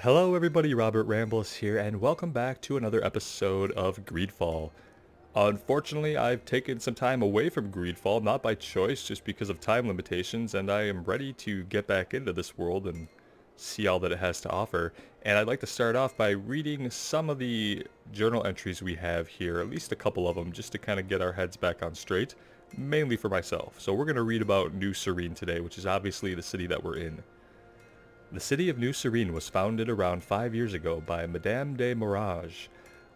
Hello everybody, Robert Rambles here, and welcome back to another episode of GreedFall. Unfortunately, I've taken some time away from GreedFall, not by choice, just because of time limitations, and I am ready to get back into this world and see all that it has to offer. And I'd like to start off by reading some of the journal entries we have here, at least a couple of them, just to kind of get our heads back on straight, mainly for myself. So we're going to read about New Serene today, which is obviously the city that we're in. The city of New Serene was founded around 5 years ago by Madame de Moirage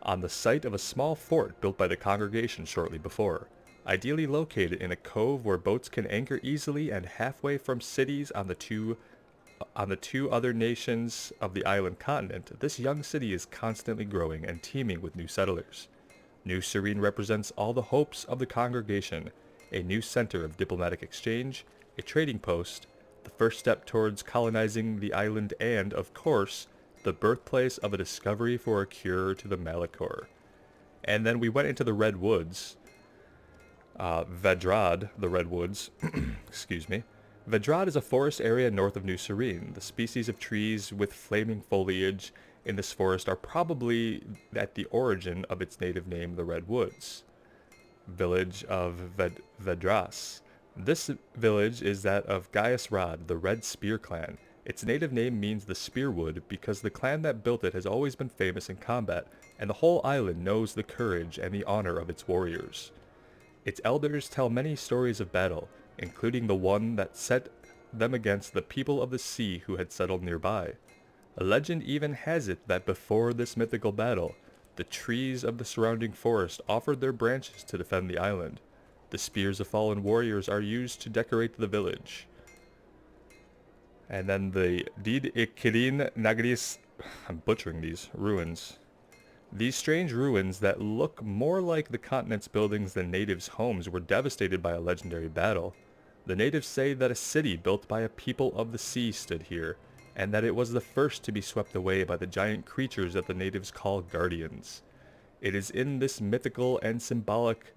on the site of a small fort built by the congregation shortly before. Ideally located in a cove where boats can anchor easily and halfway from cities on the two other nations of the island continent, this young city is constantly growing and teeming with new settlers. New Serene represents all the hopes of the congregation, a new center of diplomatic exchange, a trading post, the first step towards colonizing the island, and, of course, the birthplace of a discovery for a cure to the Malachor. And then we went into the Red Woods. Vedrad, the Red Woods, excuse me. Vedrad is a forest area north of New Serene. The species of trees with flaming foliage in this forest are probably at the origin of its native name, the Red Woods. Village of Vedras. This village is that of Gaius Rod, the Red Spear clan. Its native name means the Spearwood because the clan that built it has always been famous in combat, and the whole island knows the courage and the honor of its warriors. Its elders tell many stories of battle, including the one that set them against the people of the sea who had settled nearby. A legend even has it that before this mythical battle, the trees of the surrounding forest offered their branches to defend the island. The spears of fallen warriors are used to decorate the village. And then the Did Ikirin Nagris, I'm butchering these, ruins. These strange ruins that look more like the continent's buildings than natives' homes were devastated by a legendary battle. The natives say that a city built by a people of the sea stood here, and that it was the first to be swept away by the giant creatures that the natives call guardians. It is in this mythical and symbolically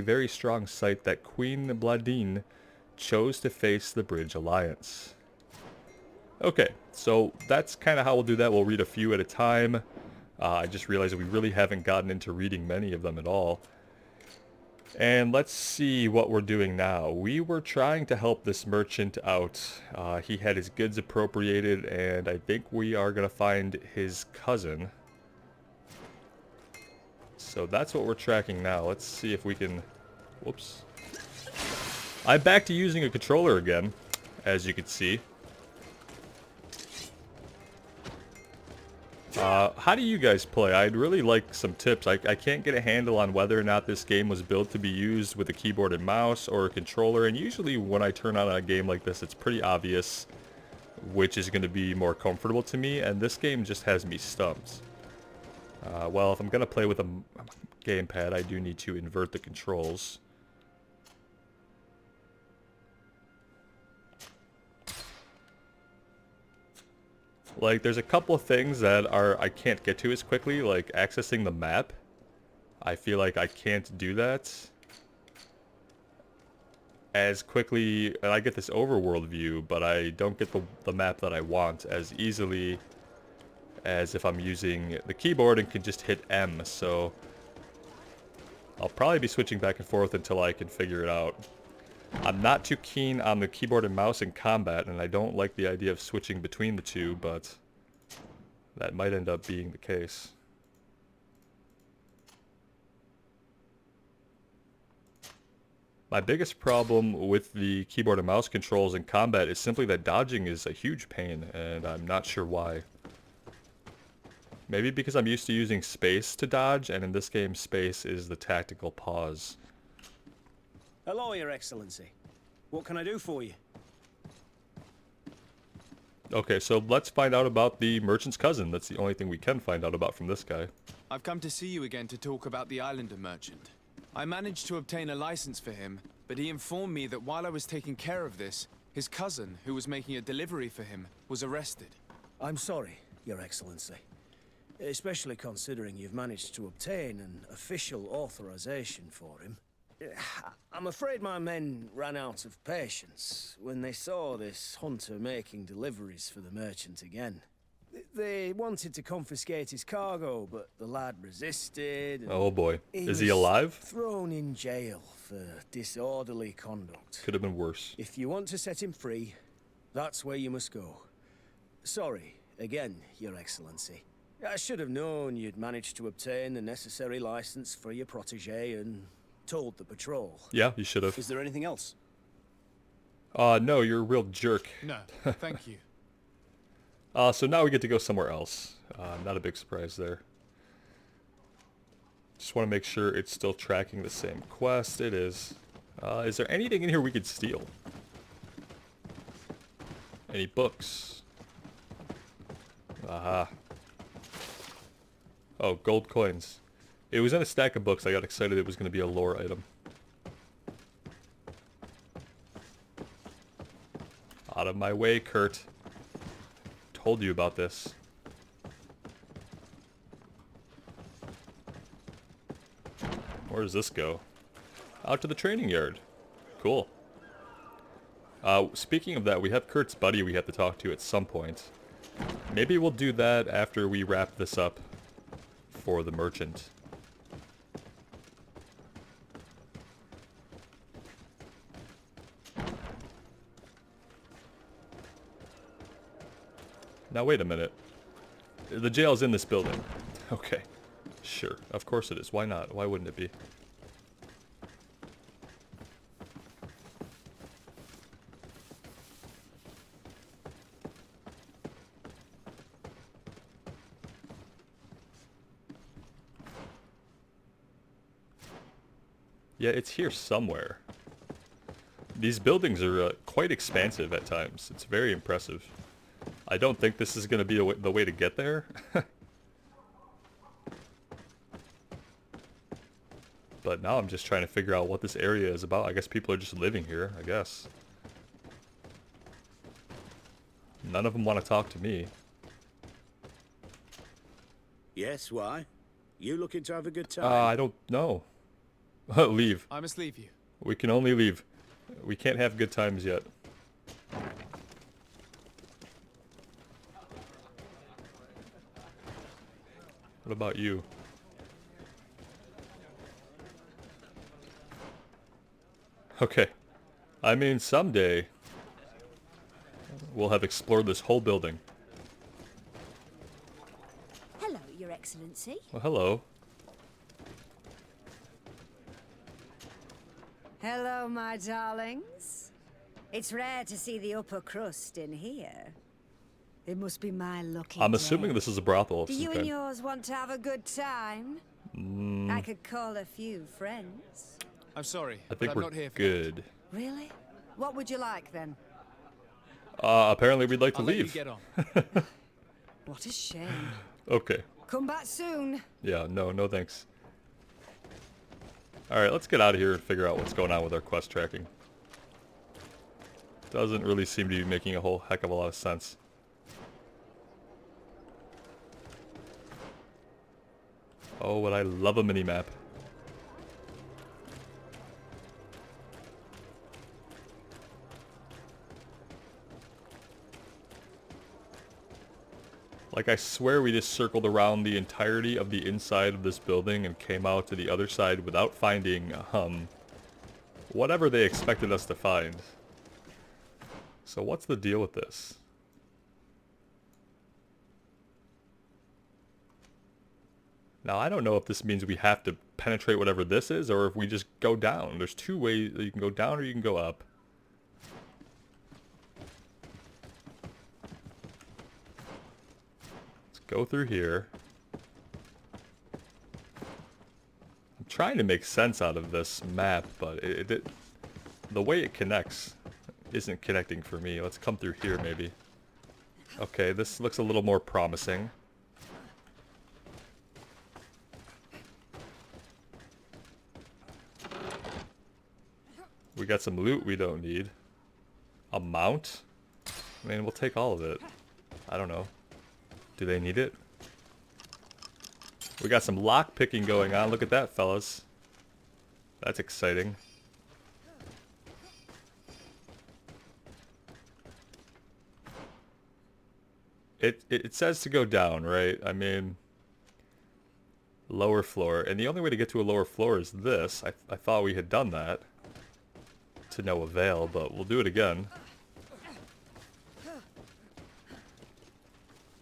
very strong site that Queen Bladine chose to face the Bridge Alliance. Okay, so that's kind of how we'll do that. We'll read a few at a time. I just realized that we really haven't gotten into reading many of them at all. And let's see what we're doing now. We were trying to help this merchant out. He had his goods appropriated, and I think we are going to find his cousin. So that's what we're tracking now. Let's see if we can... Whoops. I'm back to using a controller again, as you can see. How do you guys play? I'd really like some tips. I can't get a handle on whether or not this game was built to be used with a keyboard and mouse or a controller, and usually when I turn on a game like this, it's pretty obvious which is going to be more comfortable to me, and this game just has me stumped. Well, if I'm going to play with a gamepad, I do need to invert the controls. Like, there's a couple of things that I can't get to as quickly, like accessing the map. I feel like I can't do that as quickly, and I get this overworld view, but I don't get the map that I want as easily as if I'm using the keyboard and can just hit M, so I'll probably be switching back and forth until I can figure it out. I'm not too keen on the keyboard and mouse in combat, and I don't like the idea of switching between the two, but that might end up being the case. My biggest problem with the keyboard and mouse controls in combat is simply that dodging is a huge pain, and I'm not sure why. Maybe because I'm used to using space to dodge, and in this game, space is the tactical pause. Hello, Your Excellency. What can I do for you? Okay, so let's find out about the merchant's cousin. That's the only thing we can find out about from this guy. I've come to see you again to talk about the Islander merchant. I managed to obtain a license for him, but he informed me that while I was taking care of this, his cousin, who was making a delivery for him, was arrested. I'm sorry, Your Excellency. Especially considering you've managed to obtain an official authorization for him. I'm afraid my men ran out of patience when they saw this hunter making deliveries for the merchant again. They wanted to confiscate his cargo, but the lad resisted. And Oh boy. Is he was alive? thrown in jail for disorderly conduct. Could have been worse. If you want to set him free, that's where you must go. Sorry, again, Your Excellency. I should have known you'd managed to obtain the necessary license for your protege and told the patrol. Yeah, you should have. Is there anything else? No, you're a real jerk. No, thank you. So now we get to go somewhere else. Not a big surprise there. Just want to make sure it's still tracking the same quest. It is. Is there anything in here we could steal? Any books? Aha. Oh, gold coins. It was in a stack of books. I got excited it was going to be a lore item. Out of my way, Kurt. Told you about this. Where does this go? Out to the training yard. Cool. Speaking of that, we have Kurt's buddy we have to talk to at some point. Maybe we'll do that after we wrap this up for the merchant. Now wait a minute. The jail's in this building. Okay. Sure. Of course it is. Why not? Why wouldn't it be? Yeah, it's here somewhere. These buildings are quite expansive at times. It's very impressive. I don't think this is going to be the way to get there. But now I'm just trying to figure out what this area is about. I guess people are just living here, I guess. None of them want to talk to me. Yes, why? You looking to have a good time? I don't know. Leave. I must leave you. We can only leave. We can't have good times yet. What about you? Okay. I mean, someday we'll have explored this whole building. Hello, Your Excellency. Well, hello. Hello, my darlings. It's rare to see the upper crust in here. It must be my lucky I'm day. assuming this is a brothel of Do some you and kind. yours want to have a good time? I could call a few friends. I'm sorry, I but think I'm we're not here for good. Really? What would you like then? Apparently we'd like that. to I'll let you leave. get on. What a shame. Okay. Come back soon. Yeah, no thanks. Alright, let's get out of here and figure out what's going on with our quest tracking. Doesn't really seem to be making a whole heck of a lot of sense. Oh, would I love a mini-map. Like, I swear we just circled around the entirety of the inside of this building and came out to the other side without finding, whatever they expected us to find. So what's the deal with this? Now, I don't know if this means we have to penetrate whatever this is, or if we just go down. There's two ways. You can go down or you can go up. Let's go through here. I'm trying to make sense out of this map, but the way it connects isn't connecting for me. Let's come through here, maybe. Okay, this looks a little more promising. We got some loot we don't need. A mount? I mean, we'll take all of it. I don't know. Do they need it? We got some lock picking going on. Look at that, fellas. That's exciting. It says to go down, right? I mean, lower floor. And the only way to get to a lower floor is this. I thought we had done that. To no avail, but we'll do it again.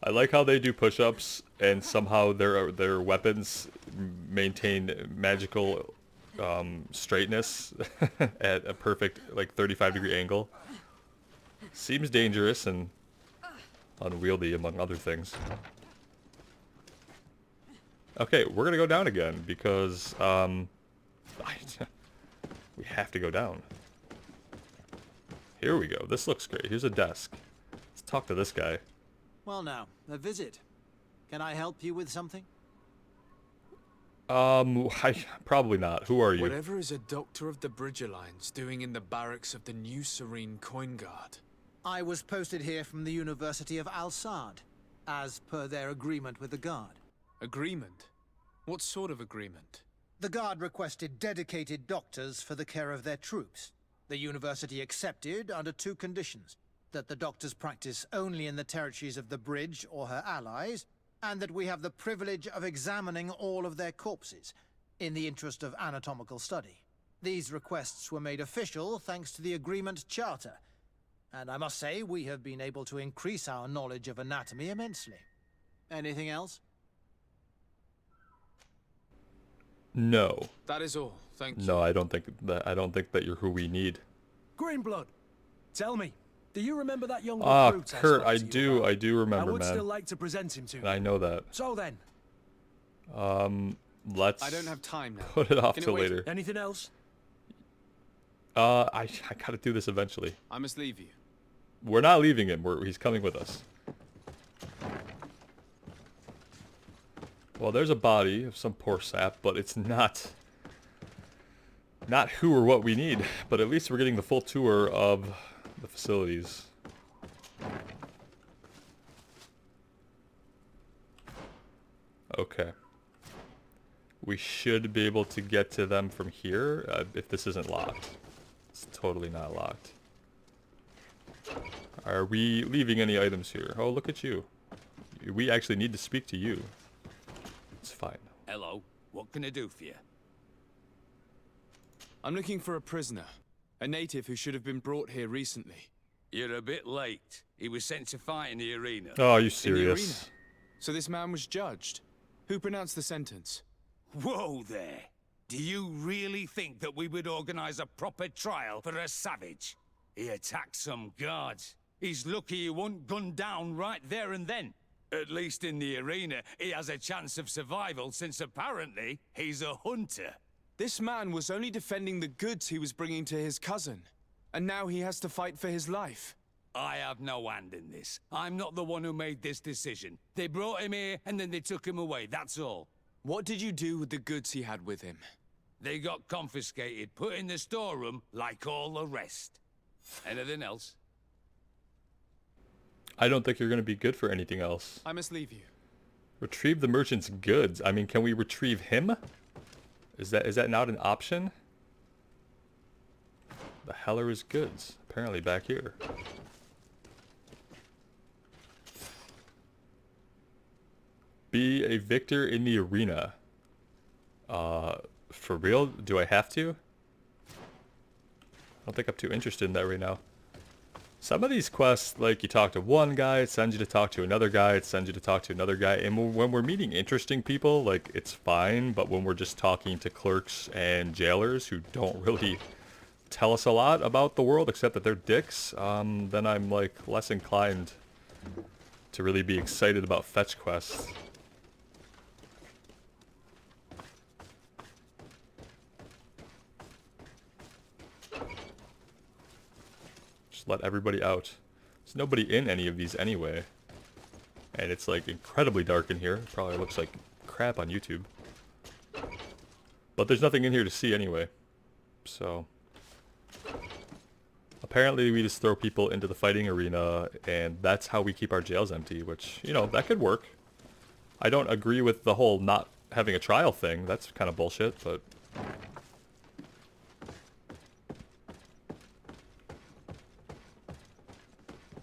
I like how they do push-ups and somehow their weapons maintain magical straightness at a perfect like 35-degree angle. Seems dangerous and unwieldy among other things. Okay, we're gonna go down again because we have to go down. Here we go. This looks great. Here's a desk. Let's talk to this guy. Well now, a visit. Can I help you with something? Probably not. Who are you? Whatever is a doctor of the Bridge Alliance doing in the barracks of the New Serene Coin Guard? I was posted here from the University of Al-Sad, as per their agreement with the Guard. Agreement? What sort of agreement? The Guard requested dedicated doctors for the care of their troops. The University accepted under 2 conditions. That the doctors practice only in the territories of the Bridge or her allies, and that we have the privilege of examining all of their corpses, in the interest of anatomical study. These requests were made official thanks to the Agreement Charter, and I must say we have been able to increase our knowledge of anatomy immensely. Anything else? No. That is all. Thank you. No, I don't think that you're who we need. Greenblood, tell me, do you remember that young Ah, recruit Kurt, spoke I to you do about? remember, I would man. still like to present him to And you. I know that. So then, Let's I don't have time now. put it off Can it till wait? later. anything else? I gotta do this eventually. I must leave you. We're not leaving him. He's coming with us. Well, there's a body of some poor sap, but it's not who or what we need. But at least we're getting the full tour of the facilities. Okay. We should be able to get to them from here if this isn't locked. It's totally not locked. Are we leaving any items here? Oh, look at you. We actually need to speak to you. It's fine. Hello, what can I do for you? I'm looking for a prisoner. A native who should have been brought here recently. You're a bit late. He was sent to fight in the arena. Oh, are you In the serious? arena. So this man was judged. Who pronounced the sentence? Whoa there! Do you really think that we would organize a proper trial for a savage? He attacked some guards. He's lucky he wasn't gunned down right there and then. At least in the arena, he has a chance of survival since apparently he's a hunter. This man was only defending the goods he was bringing to his cousin. And now he has to fight for his life. I have no hand in this. I'm not the one who made this decision. They brought him here and then they took him away, that's all. What did you do with the goods he had with him? They got confiscated, put in the storeroom like all the rest. Anything else? I don't think you're going to be good for anything else. I must leave you. Retrieve the merchant's goods. I mean, can we retrieve him? Is that not an option? The hell are his goods? Apparently back here. Be a victor in the arena. For real? Do I have to? I don't think I'm too interested in that right now. Some of these quests, like you talk to one guy, it sends you to talk to another guy, it sends you to talk to another guy. And when we're meeting interesting people, like, it's fine. But when we're just talking to clerks and jailers who don't really tell us a lot about the world except that they're dicks, then I'm, like, less inclined to really be excited about fetch quests. Let everybody out. There's nobody in any of these anyway. And it's like incredibly dark in here. Probably looks like crap on YouTube. But there's nothing in here to see anyway. So apparently we just throw people into the fighting arena and that's how we keep our jails empty, which, you know, that could work. I don't agree with the whole not having a trial thing. That's kind of bullshit, but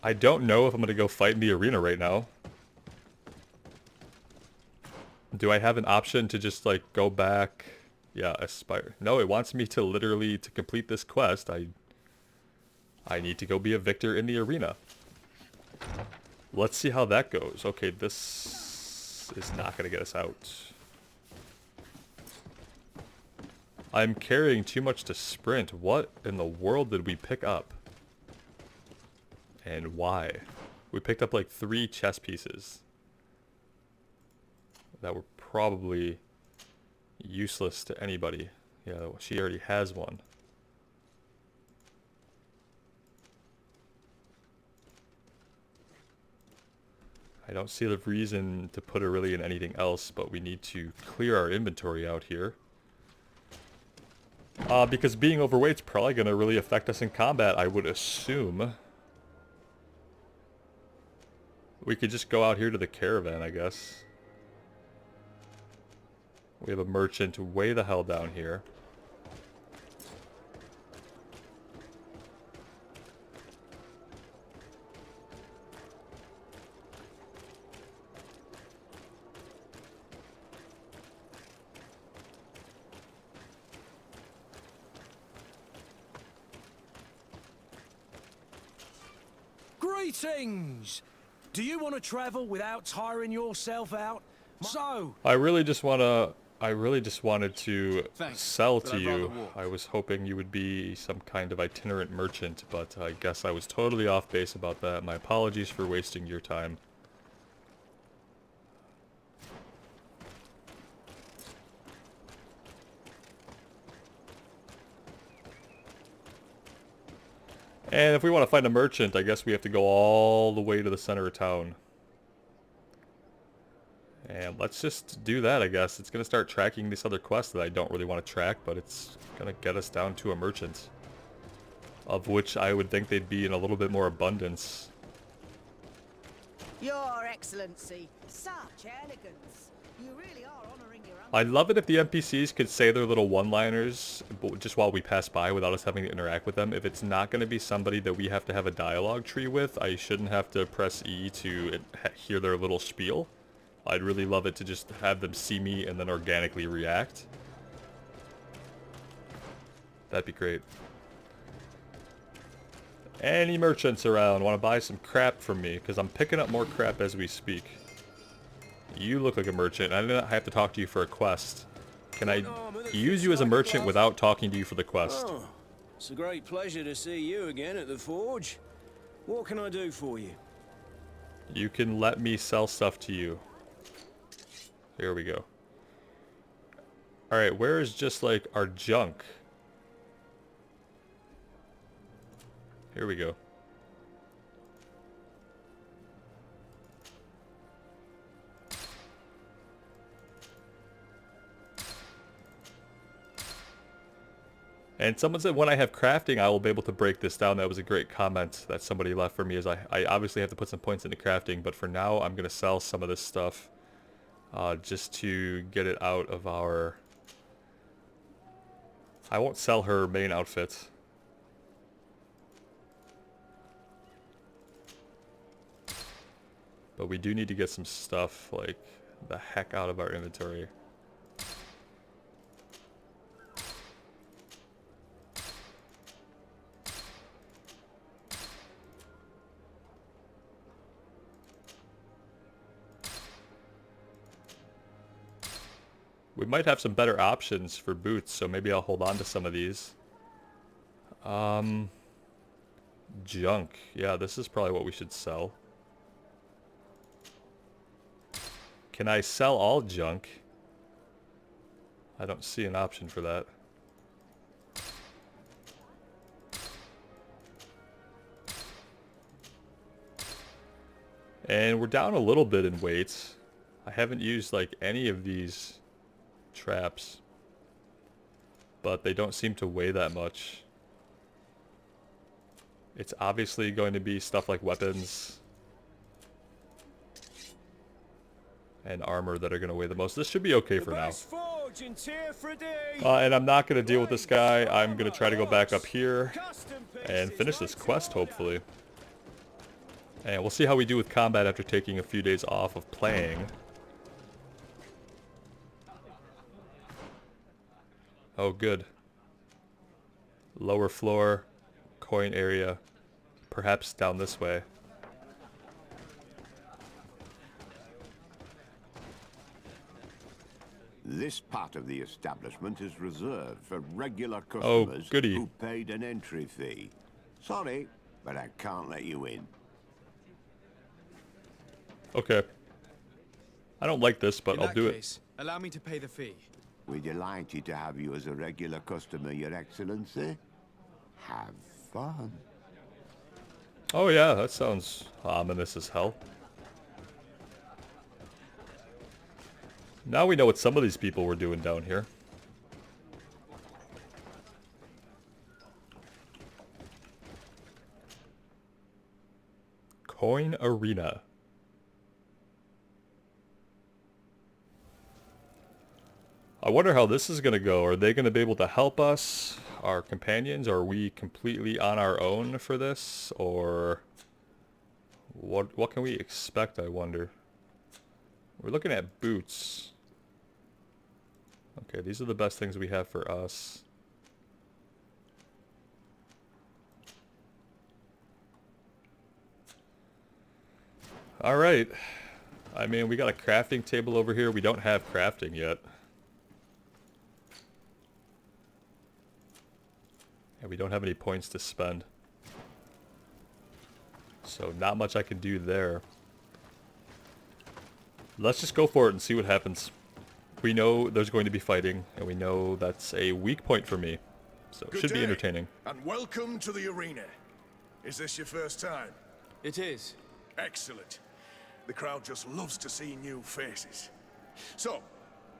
I don't know if I'm going to go fight in the arena right now. Do I have an option to just like go back? Yeah, aspire. No, it wants me to literally to complete this quest. I need to go be a victor in the arena. Let's see how that goes. Okay, this is not going to get us out. I'm carrying too much to sprint. What in the world did we pick up? And why? We picked up like 3 chess pieces that were probably useless to anybody. Yeah, she already has one. I don't see the reason to put her really in anything else, but we need to clear our inventory out here. Because being overweight's probably going to really affect us in combat, I would assume. We could just go out here to the caravan, I guess. We have a merchant way the hell down here. Greetings! Do you want to travel without tiring yourself out? So, I really just wanted to Thanks, sell but to I'd rather you. walk. I was hoping you would be some kind of itinerant merchant, but I guess I was totally off base about that. My apologies for wasting your time. And if we want to find a merchant, I guess we have to go all the way to the center of town. And let's just do that, I guess. It's going to start tracking this other quest that I don't really want to track, but it's going to get us down to a merchant. Of which I would think they'd be in a little bit more abundance. Your Excellency, such elegance. You really are honoring your I'd love it if the NPCs could say their little one-liners just while we pass by without us having to interact with them. If it's not going to be somebody that we have to have a dialogue tree with, I shouldn't have to press E to hear their little spiel. I'd really love it to just have them see me and then organically react. That'd be great. Any merchants around want to buy some crap from me? Because I'm picking up more crap as we speak. You look like a merchant. I don't have to talk to you for a quest. Can I use you as a merchant without talking to you for the quest? Oh, it's a great pleasure to see you again at the forge. What can I do for you? You can let me sell stuff to you. Here we go. Alright, where is just like our junk? Here we go. And someone said when I have crafting, I will be able to break this down. That was a great comment that somebody left for me. Is I obviously have to put some points into crafting, but for now I'm going to sell some of this stuff just to get it out of our... I won't sell her main outfit. But we do need to get some stuff like the heck out of our inventory. We might have some better options for boots, so maybe I'll hold on to some of these. Junk. Yeah, this is probably what we should sell. Can I sell all junk? I don't see an option for that. And we're down a little bit in weight. I haven't used like any of these traps, but they don't seem to weigh that much. It's obviously going to be stuff like weapons and armor that are going to weigh the most. This should be okay for now. And I'm not going to deal with this guy. I'm going to try to go back up here and finish this quest, hopefully. And we'll see how we do with combat after taking a few days off of playing. Oh, good. Lower floor, coin area. Perhaps down this way. This part of the establishment is reserved for regular Oh, customers goody. who paid an entry fee. Sorry, but I can't let you in. Okay. I don't like this, but In I'll that do case, allow me to pay the fee. We're delighted to have you as a regular customer, Your Excellency. Have fun. it. Oh yeah, that sounds ominous as hell. Now we know what some of these people were doing down here. Coin Arena. I wonder how this is going to go. Are they going to be able to help us, our companions? Are we completely on our own for this? Or what can we expect, I wonder? We're looking at boots. Okay, these are the best things we have for us. Alright. I mean, we got a crafting table over here. We don't have crafting yet. And we don't have any points to spend. So not much I can do there. Let's just go for it and see what happens. We know there's going to be fighting, and we know that's a weak point for me. So it should be entertaining. And welcome to the arena. Is this your first time? It is. Excellent. The crowd just loves to see new faces. So,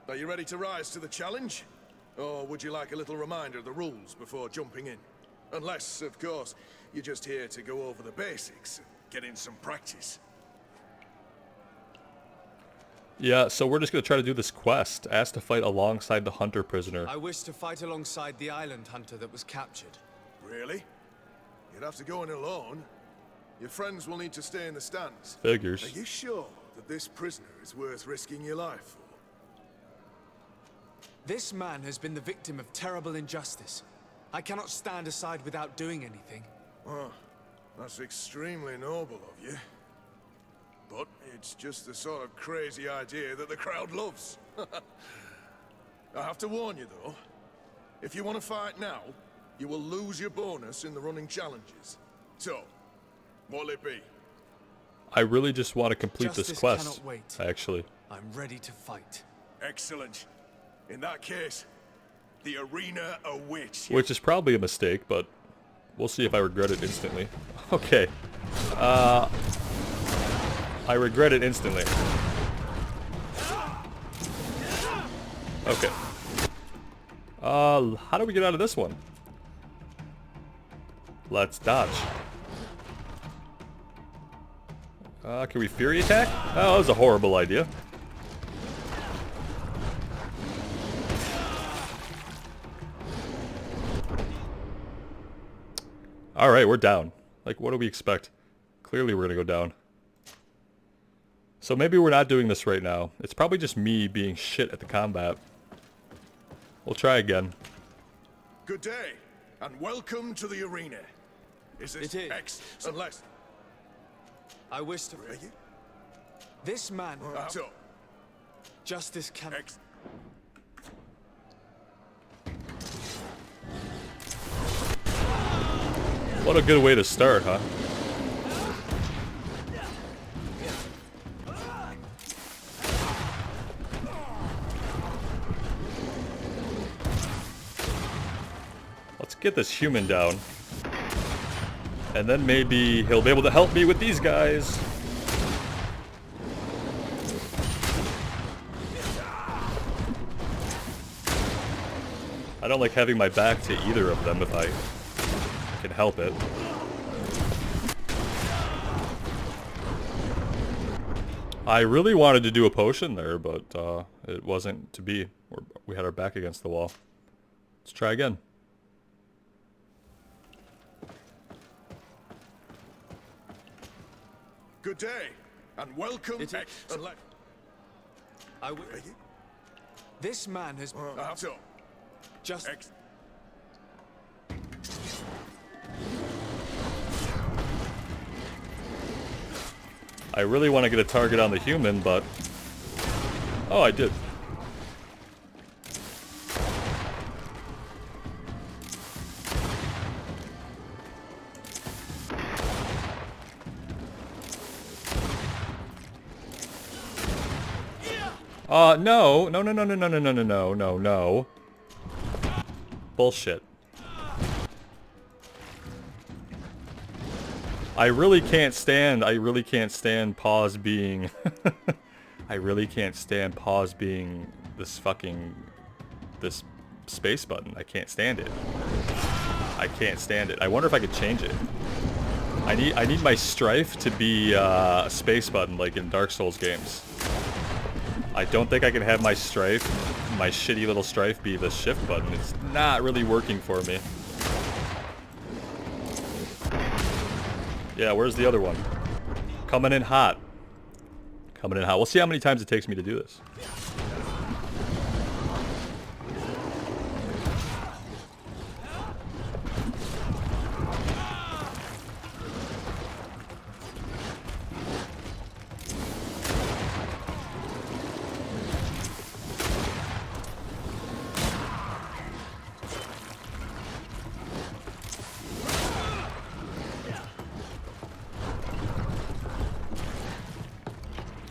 are you ready to rise to the challenge? Or would you like a little reminder of the rules before jumping in? Unless, of course, you're just here to go over the basics and get in some practice. Yeah, so we're just going to try to do this quest. Asked to fight alongside the hunter prisoner. I wish to fight alongside the island hunter that was captured. Really? You'd have to go in alone. Your friends will need to stay in the stands. Figures. Are you sure that this prisoner is worth risking your life for? This man has been the victim of terrible injustice. I cannot stand aside without doing anything. Oh, that's extremely noble of you. But it's just the sort of crazy idea that the crowd loves. I have to warn you, though. If you want to fight now, you will lose your bonus in the running challenges. So, what'll it be? I really just want to complete this Justice quest, cannot wait. actually. I'm ready to fight. Excellent. In that case, the arena awaits you. Which is probably a mistake, but we'll see if I regret it instantly. Okay. I regret it instantly. Okay. How do we get out of this one? Let's dodge. Can we fury attack? Oh, that was a horrible idea. Alright, we're down. Like, what do we expect? Clearly we're gonna go down. So maybe we're not doing this right now. It's probably just me being shit at the combat. We'll try again. Good day, and welcome to the arena. Is this It is. Unless... I wish to... Are you? This man... So, Justice cannot... What a good way to start, huh? Let's get this human down. And then maybe he'll be able to help me with these guys. I don't like having my back to either of them if I can help it. I really wanted to do a potion there, but it wasn't to be. We had our back against the wall. Let's try again. good day, and welcome... This man has... So, Just... I really want to get a target on the human, but... Oh, I did. No. No. Bullshit. I really can't stand pause being... I really can't stand pause being this space button. I can't stand it. I can't stand it. I wonder if I could change it. I need my strife to be a space button like in Dark Souls games. I don't think I can have my strife, my shitty little strife, be the shift button. It's not really working for me. Yeah, where's the other one? Coming in hot. Coming in hot. We'll see how many times it takes me to do this.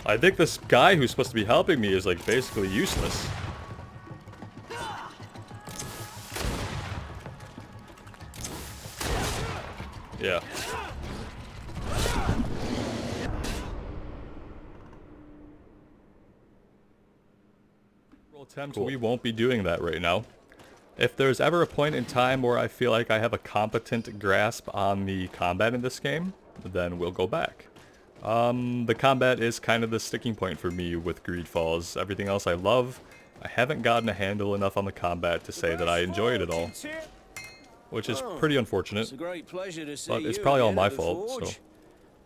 I think this guy who's supposed to be helping me is like basically useless. Yeah. Cool. We won't be doing that right now. If there's ever a point in time where I feel like I have a competent grasp on the combat in this game, then we'll go back. The combat is kind of the sticking point for me with GreedFall. Everything else I love. I haven't gotten a handle enough on the combat to say that I enjoy it at all. Which is pretty unfortunate. It's a great pleasure to see but it's you probably all again my at the fault, forge. so...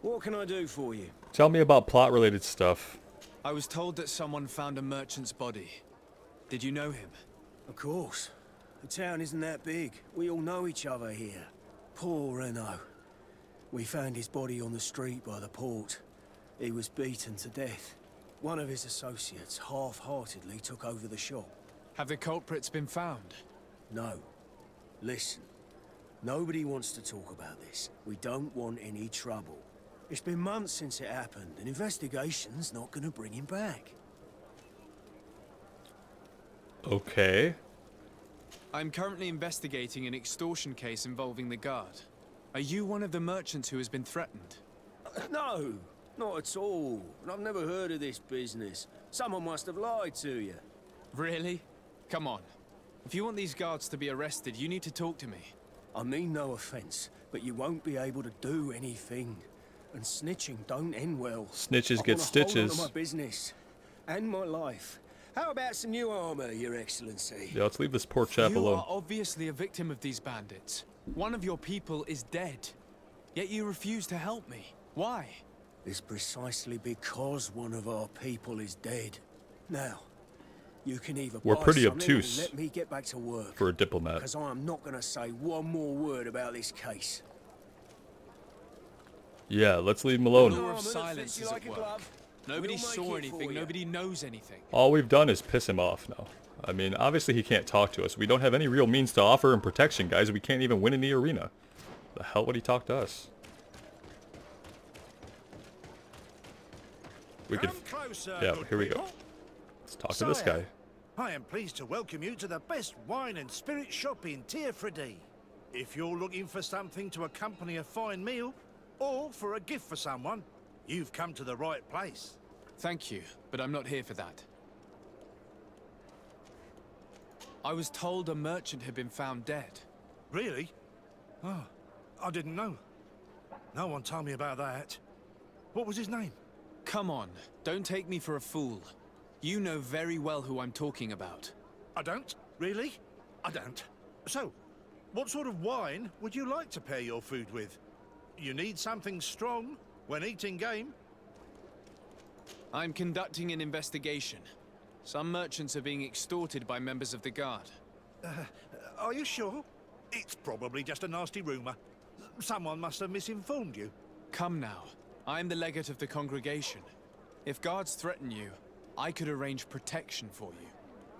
What can I do for you? Tell me about plot-related stuff. I was told that someone found a merchant's body. Did you know him? Of course. The town isn't that big. We all know each other here. Poor Renault. We found his body on the street by the port. He was beaten to death. One of his associates half-heartedly took over the shop. Have the culprits been found? No. Listen. Nobody wants to talk about this. We don't want any trouble. It's been months since it happened. An investigation's not gonna bring him back. Okay. I'm currently investigating an extortion case involving the guard. Are you one of the merchants who has been threatened? No, not at all. And I've never heard of this business. Someone must have lied to you. Really? Come on. If you want these guards to be arrested, you need to talk to me. I mean no offense, but you won't be able to do anything. And snitching don't end well. Snitches get stitches. I want my business and my life. How about some new armor, Your Excellency? Yeah, let's leave this poor chap alone. You are obviously a victim of these bandits. One of your people is dead. Yet you refuse to help me. Why? It's precisely because one of our people is dead. Now, you can either We're buy pretty something or obtuse let me get back to work. for a diplomat. Because I am not going to say one more word about this case. Yeah, let's leave him alone. The law of silence is at work. Nobody saw anything, nobody knows anything. All we've done is piss him off now. I mean, obviously he can't talk to us. We don't have any real means to offer him protection, guys. We can't even win in the arena. The hell would he talk to us? We could... Yeah, here we go. Let's talk to this guy. I am pleased to welcome you to the best wine and spirit shop in Tierfredi. If you're looking for something to accompany a fine meal, or for a gift for someone, you've come to the right place. Thank you, but I'm not here for that. I was told a merchant had been found dead. Really? Oh, I didn't know. No one told me about that. What was his name? Come on, don't take me for a fool. You know very well who I'm talking about. I don't? Really? I don't. So, what sort of wine would you like to pair your food with? You need something strong when eating game? I'm conducting an investigation. Some merchants are being extorted by members of the guard. Are you sure? It's probably just a nasty rumor. Someone must have misinformed you. Come now. I'm the legate of the congregation. If guards threaten you, I could arrange protection for you.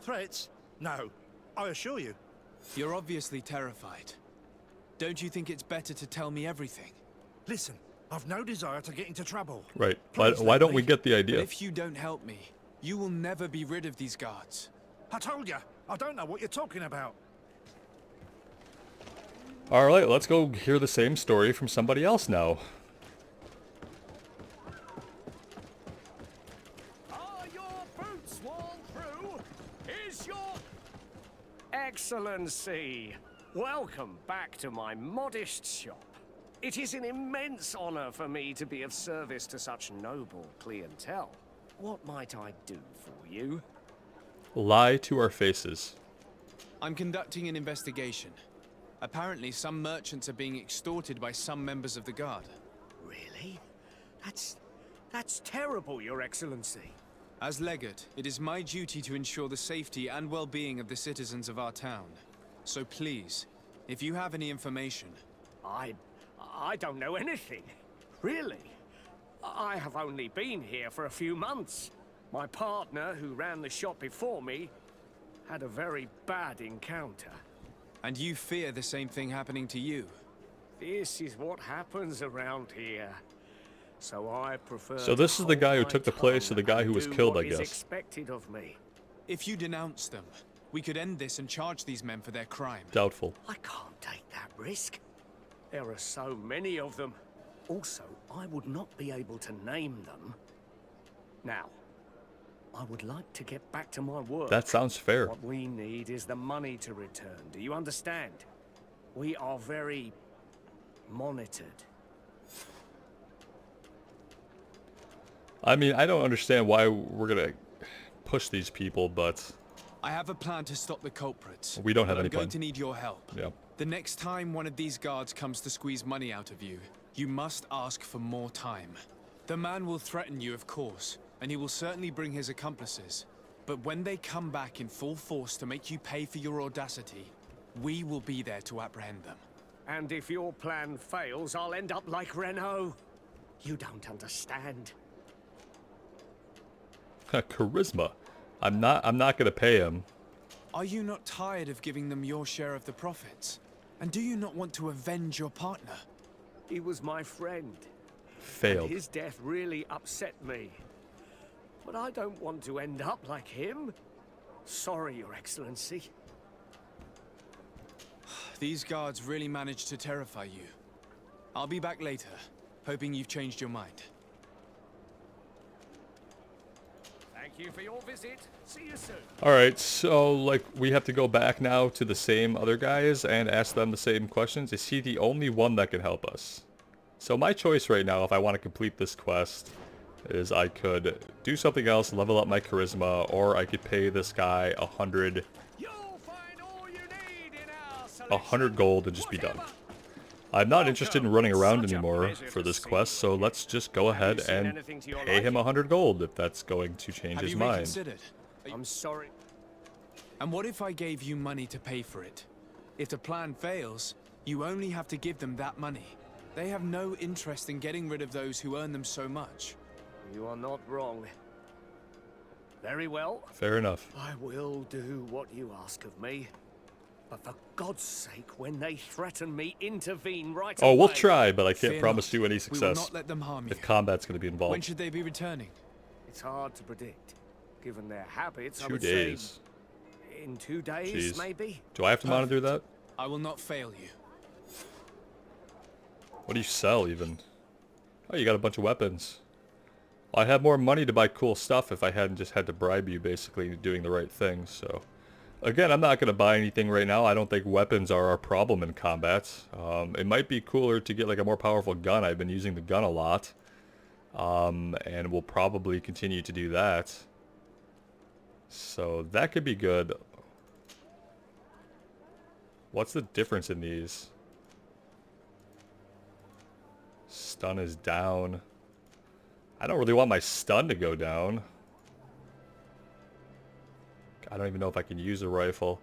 Threats? No, I assure you. You're obviously terrified. Don't you think it's better to tell me everything? Listen, I've no desire to get into trouble. Right. Please Why let don't me. we get the But idea? if you don't help me, you will never be rid of these guards. I told you, I don't know what you're talking about. Alright, let's go hear the same story from somebody else now. Are your boots worn through? Is your... Excellency, welcome back to my modest shop. It is an immense honor for me to be of service to such noble clientele. What might I do for you? Lie to our faces. I'm conducting an investigation. Apparently, some merchants are being extorted by some members of the guard. Really? That's terrible, Your Excellency. As legate, it is my duty to ensure the safety and well-being of the citizens of our town. So please, if you have any information... I don't know anything. Really. I have only been here for a few months. My partner, who ran the shop before me, had a very bad encounter. And you fear the same thing happening to you? This is what happens around here. So I prefer. So this is the guy who hold took the my place of the tongue guy who and was do killed, what I is guess. expected of me. If you denounce them, we could end this and charge these men for their crime. Doubtful. I can't take that risk. There are so many of them. Also, I would not be able to name them. Now, I would like to get back to my work. That sounds fair. What we need is the money to return. Do you understand? We are very monitored. I mean, I don't understand why we're gonna push these people, but I have a plan to stop the culprits. we don't have but any I'm going plan. to need your help. Yeah. The next time one of these guards comes to squeeze money out of you, you must ask for more time. The man will threaten you, of course, and he will certainly bring his accomplices. But when they come back in full force to make you pay for your audacity, we will be there to apprehend them. And if your plan fails, I'll end up like Renault. You don't understand. Charisma. I'm not gonna pay him. Are you not tired of giving them your share of the profits? And do you not want to avenge your partner? He was my friend. Failed. His death really upset me. But I don't want to end up like him. Sorry, Your Excellency. These guards really managed to terrify you. I'll be back later, hoping you've changed your mind. Thank you for your visit. See you soon. Alright, so, like, we have to go back now to the same other guys and ask them the same questions. Is he the only one that can help us? So my choice right now, if I want to complete this quest, is I could do something else, level up my charisma, or I could pay this guy 100 gold and just be done. I'm not interested in running around anymore for this quest, so let's just go ahead and pay him 100 gold if that's going to change his mind. Reconsidered? I'm sorry. And what if I gave you money to pay for it? If the plan fails, you only have to give them that money. They have no interest in getting rid of those who earn them so much. You are not wrong. Very well. Fair enough. I will do what you ask of me. But for God's sake, when they threaten me, intervene right away. Oh, we'll try, but I can't Fear promise not. you any We will success not let them harm you. if combat's going to be When involved. should they be returning? It's hard to predict. Given their habits, I 2 would days. say in 2 days, Jeez. maybe. Do I have to monitor that? I will not fail you. What do you sell, even? Oh, you got a bunch of weapons. Well, I'd have more money to buy cool stuff if I hadn't just had to bribe you, basically, into doing the right thing, so... Again, I'm not going to buy anything right now. I don't think weapons are our problem in combat. It might be cooler to get, like, a more powerful gun. I've been using the gun a lot. And we'll probably continue to do that. So, that could be good. What's the difference in these? Stun is down. I don't really want my stun to go down. I don't even know if I can use a rifle.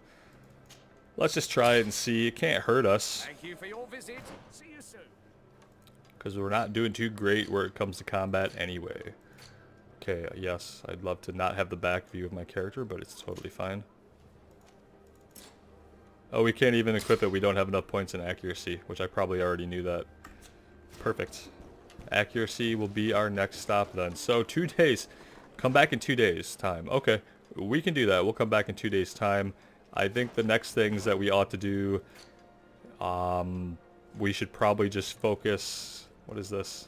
Let's just try it and see. It can't hurt us. Thank you for your visit. See you soon. Because we're not doing too great where it comes to combat anyway. Okay, yes, I'd love to not have the back view of my character, but it's totally fine. Oh, we can't even equip it. We don't have enough points in accuracy, which I probably already knew that. Perfect. Accuracy will be our next stop then. So 2 days. Come back in 2 days' time. Okay, we can do that. We'll come back in 2 days' time. I think the next things that we ought to do, we should probably just focus... What is this?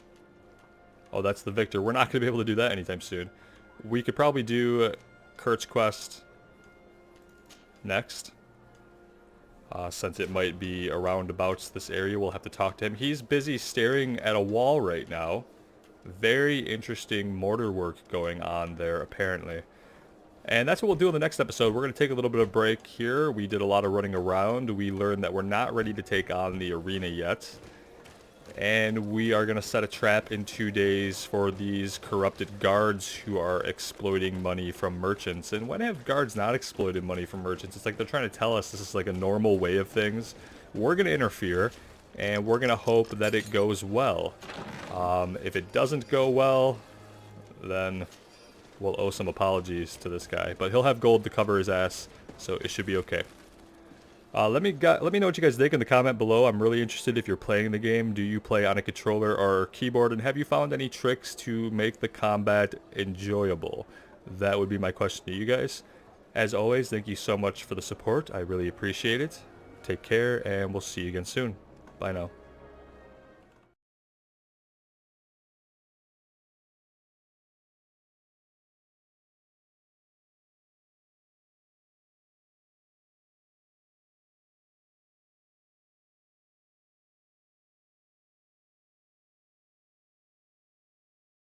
Oh, that's the Victor. We're not going to be able to do that anytime soon. We could probably do Kurt's quest next. Since it might be around about this area, we'll have to talk to him. He's busy staring at a wall right now. Very interesting mortar work going on there, apparently. And that's what we'll do in the next episode. We're going to take a little bit of break here. We did a lot of running around. We learned that we're not ready to take on the arena yet. And we are going to set a trap in 2 days for these corrupted guards who are exploiting money from merchants. And when have guards not exploited money from merchants? It's like they're trying to tell us this is like a normal way of things. We're going to interfere, and we're going to hope that it goes well. If it doesn't go well, then we'll owe some apologies to this guy. But he'll have gold to cover his ass, so it should be okay. Let me know what you guys think in the comment below. I'm really interested if you're playing the game. Do you play on a controller or keyboard? And have you found any tricks to make the combat enjoyable? That would be my question to you guys. As always, thank you so much for the support. I really appreciate it. Take care, and we'll see you again soon. Bye now.